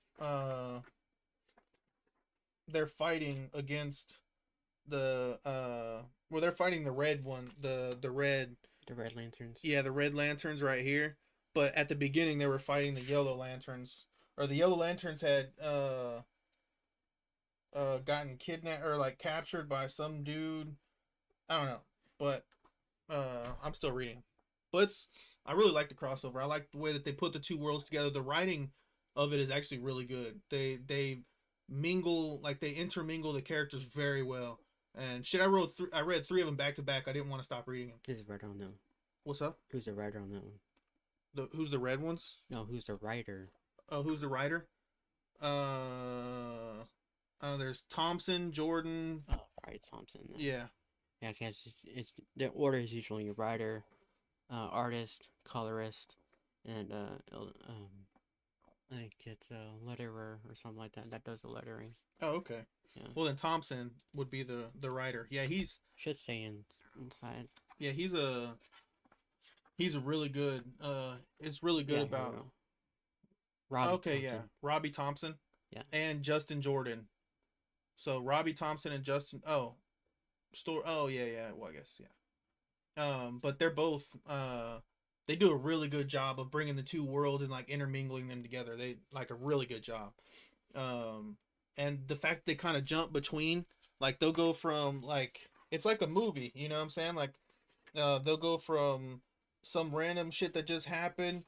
They're fighting against they're fighting the red one, the red lanterns. Yeah, the red lanterns right here. But at the beginning, they were fighting the yellow lanterns, or the yellow lanterns had gotten kidnapped or like captured by some dude. I don't know, but I'm still reading. But I really like the crossover. I like the way that they put the two worlds together. The writing of it is actually really good. They mingle, like they intermingle the characters very well. And shit, I read three of them back to back. I didn't want to stop reading them. Who's the writer on that one? What's up? Who's the writer on that one? Who's the red ones? No, who's the writer? Oh, who's the writer? There's Thompson, Jordan. Oh, right, Thompson. Yeah. Yeah, I guess it's the order is usually your writer, artist, colorist, and I think it's a letterer or something like that. That does the lettering. Oh, okay. Yeah. Well, then Thompson would be the writer. Yeah, should say inside. Yeah, he's a really good. It's really good about. Robbie okay, Thompson. Yeah, Robbie Thompson. Yeah. And Justin Jordan. So Robbie Thompson and Justin. Oh, yeah. Well, I guess yeah. But they're both. They do a really good job of bringing the two worlds and like intermingling them together. They like a really good job. And the fact they kind of jump between, like they'll go from like it's like a movie. You know what I'm saying? Like, they'll go from some random shit that just happened,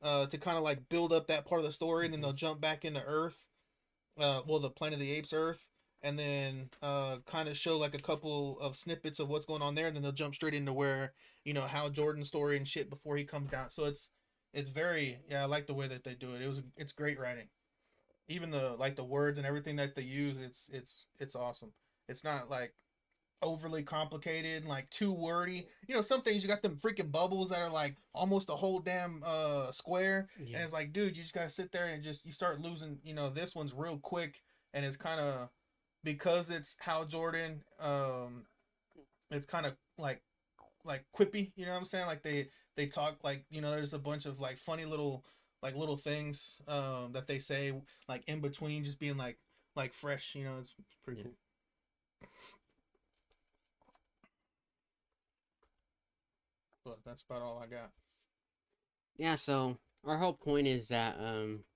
to kind of like build up that part of the story, and then they'll jump back into Earth. The Planet of the Apes Earth, and then kind of show like a couple of snippets of what's going on there, and then they'll jump straight into where Hal Jordan's story and shit before he comes down. So it's very, I like the way that they do it. It's great writing. Even the words and everything that they use, it's awesome. It's not like overly complicated, like too wordy. Some things you got them freaking bubbles that are like almost a whole damn square, and it's like, dude, you just gotta sit there and you start losing. This one's real quick, and it's kind of because it's Hal Jordan. It's kind of like quippy. You know what I'm saying? Like they talk like there's a bunch of like funny little things that they say like in between, just being like fresh. It's pretty cool. But that's about all I got. Yeah, so our whole point is that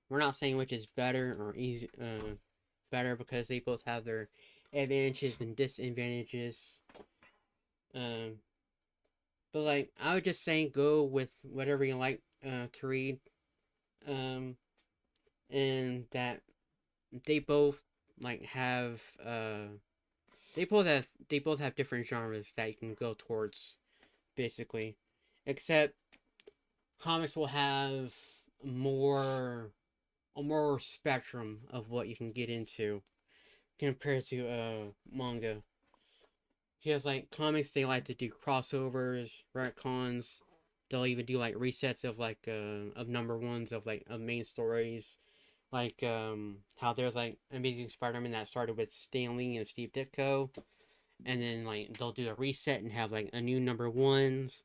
we're not saying which is better or easy, better, because they both have their advantages and disadvantages. But like I would just say go with whatever you like to read. And that they both like have they both have different genres that you can go towards, basically, except comics will have a more spectrum of what you can get into compared to manga. Because like comics, they like to do crossovers, retcons. They'll even do like resets of like of number ones of like of main stories, like how there's like Amazing Spider-Man that started with Stan Lee and Steve Ditko, and then like they'll do a reset and have like a new number ones,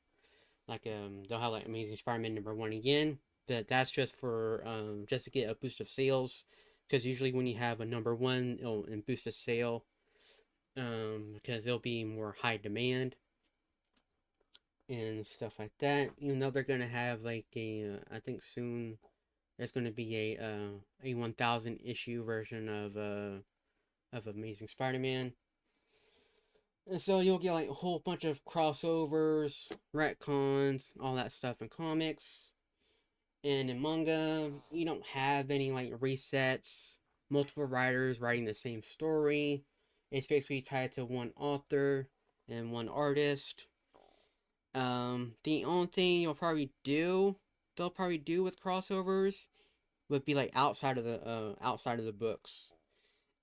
like they'll have like Amazing Spider-Man number one again, but that's just for just to get a boost of sales, because usually when you have a number one, it'll boost a sale, because it'll be more high demand and stuff like that. Even though they're gonna have like I think soon there's gonna be a 1,000 issue version of Amazing Spider-Man. And so you'll get like a whole bunch of crossovers, retcons, all that stuff in comics. And in manga, you don't have any like resets, multiple writers writing the same story. It's basically tied to one author and one artist. The only thing they'll probably do with crossovers would be like outside of the books.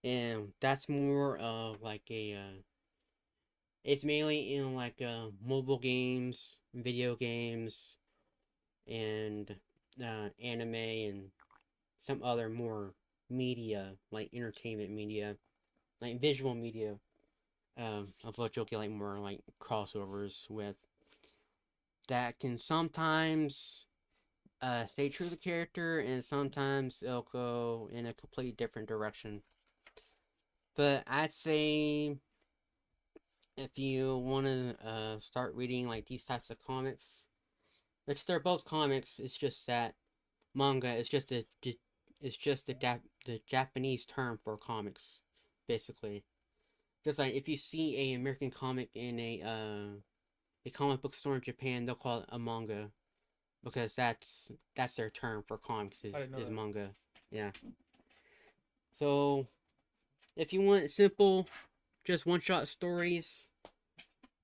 And that's more of like it's mainly in like mobile games, video games, and anime, and some other more media, like entertainment media, like visual media, of what you'll get like more like crossovers with. That can sometimes stay true to the character, and sometimes it'll go in a completely different direction. But I'd say if you want to start reading like these types of comics, which they're both comics, it's just that manga is just the Japanese term for comics, basically. Just like if you see a American comic in a comic book store in Japan, they'll call it a manga, because that's their term for comics is manga. Yeah. So If you want simple, just one-shot stories,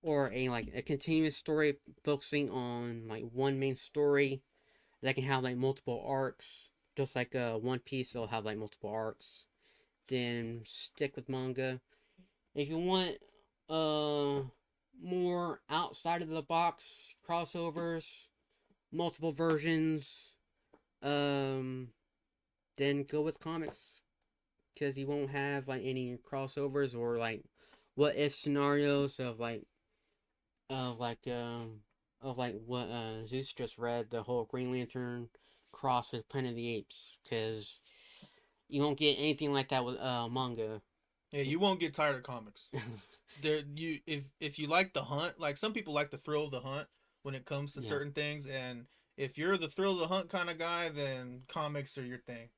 or a continuous story focusing on like one main story that can have like multiple arcs, just like One Piece, will have like multiple arcs, then stick with manga. If you want more outside of the box crossovers, multiple versions, um, then go with comics because you won't have like any crossovers or like what if scenarios of like um of like what Zeus just read, the whole Green Lantern cross with Planet of the Apes, because you won't get anything like that with manga. Yeah, you won't get tired of comics. There, you if you like the hunt, like some people like the thrill of the hunt when it comes to Yeah. certain things, and if you're the thrill of the hunt kind of guy, then comics are your thing.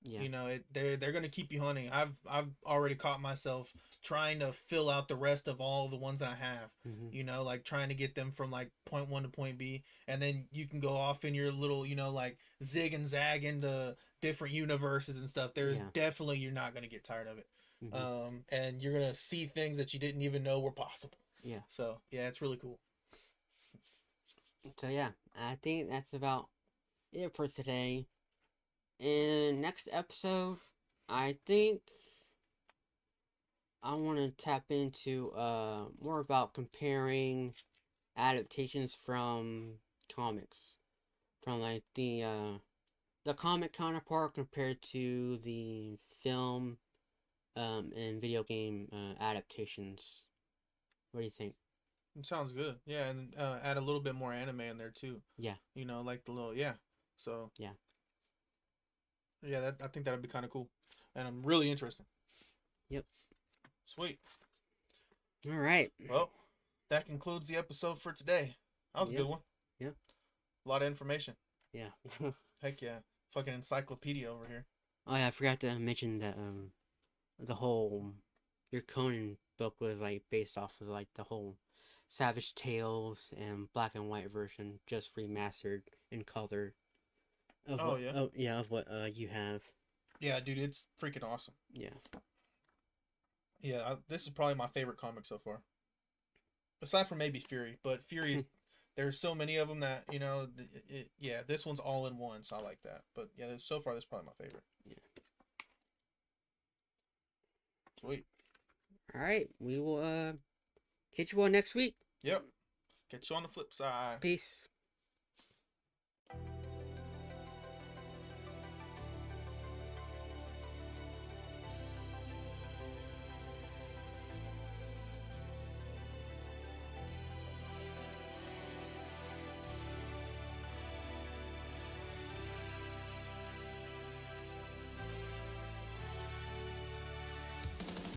Yeah. You know, they're gonna keep you hunting. I've already caught myself trying to fill out the rest of all the ones that I have. Mm-hmm. You know, like trying to get them from like point one to point B, and then you can go off in your little, like zig and zag into different universes and stuff. There's Yeah. definitely you're not gonna get tired of it, Mm-hmm. and you're gonna see things that you didn't even know were possible. Yeah. So yeah, it's really cool. So yeah, I think that's about it for today. In next episode, I think I want to tap into more about comparing adaptations from comics, from like the comic counterpart compared to the film and video game adaptations. What do you think? It sounds good. Yeah, and add a little bit more anime in there too. Yeah. You know, like the little yeah. So Yeah. yeah, I think that'd be kind of cool, and I'm really interested. Yep. Sweet. All right. Well, that concludes the episode for today. That was a Yep. good one. Yep. A lot of information. Yeah. Heck yeah. Fucking encyclopedia over here. Oh yeah, I forgot to mention that the whole your Conan book was like based off of like the whole Savage Tales and black and white version, just remastered in color of Oh what yeah. of what you have. Yeah, dude, it's freaking awesome. Yeah. Yeah, this is probably my favorite comic so far. Aside from maybe Fury, but Fury, there's so many of them that yeah, this one's all in one, so I like that. But yeah, so far this is probably my favorite. Yeah. Sweet. All right, we will catch you all next week. Yep. Catch you on the flip side. Peace.